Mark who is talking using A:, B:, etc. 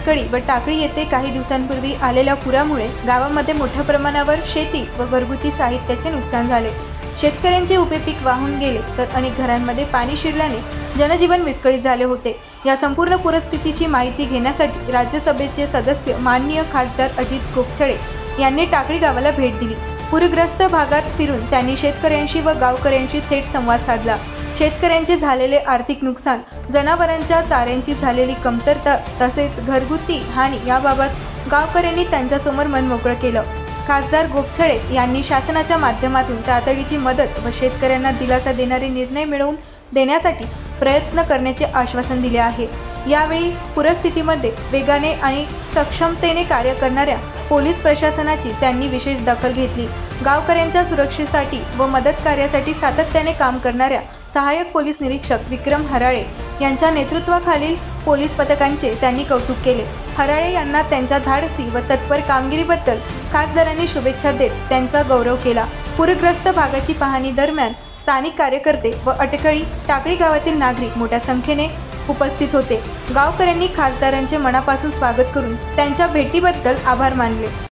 A: शेतकरी व टाकळी येथे काही दिवसांपूर्वी आलेल्या पुरामुळे गावामध्ये मोठ्या प्रमाणावर शेती व घरगुती साहित्याचे नुकसान झाले। शेतकऱ्यांचे उभे पीक वाहून गेले तर अनेक घरांमध्ये पाणी शिरल्याने जनजीवन विस्कळीत झाले होते। या संपूर्ण पूरस्थितीची माहिती घेण्यासाठी राज्यसभेचे सदस्य माननीय खासदार अजित गोपछडे यांनी टाकळी गावाला भेट दिली। पूरग्रस्त भागात फिरून त्यांनी शेतकऱ्यांशी व गावकऱ्यांशी थेट संवाद साधला। शेतकऱ्यांचे झालेले आर्थिक नुकसान, जनावरांच्या चाऱ्यांची झालेली कमतरता तसेच घरगुती हानी याबाबत गावकऱ्यांनी त्यांच्यासमोर मन मोकळं केलं। खासदार गोपछडे यांनी शासनाच्या माध्यमातून तातडीची मदत व शेतकऱ्यांना दिलासा देणारे निर्णय मिळवून देण्यासाठी प्रयत्न करण्याचे आश्वासन दिले आहे। यावेळी पूरस्थितीमध्ये वेगाने आणि सक्षमतेने कार्य करणाऱ्या पोलीस प्रशासनाची त्यांनी विशेष दखल घेतली। गावकऱ्यांच्या सुरक्षेसाठी व मदत कार्यासाठी सातत्याने काम करणाऱ्या सहाय्यक पोलीस निरीक्षक विक्रम हराळे यांच्या नेतृत्वाखालील पोलीस पथकांचे त्यांनी कौतुक केले। हराळे यांना त्यांच्या धाडसी व तत्पर कामगिरीबद्दल खासदारांनी शुभेच्छा देत त्यांचा गौरव केला। पूरग्रस्त भागाची पाहणी दरम्यान स्थानिक कार्यकर्ते व अटकळी टाकळी गावातील नागरिक मोठ्या संख्येने उपस्थित होते। गावकऱ्यांनी खासदारांचे मनापासून स्वागत करून त्यांच्या भेटीबद्दल आभार मानले।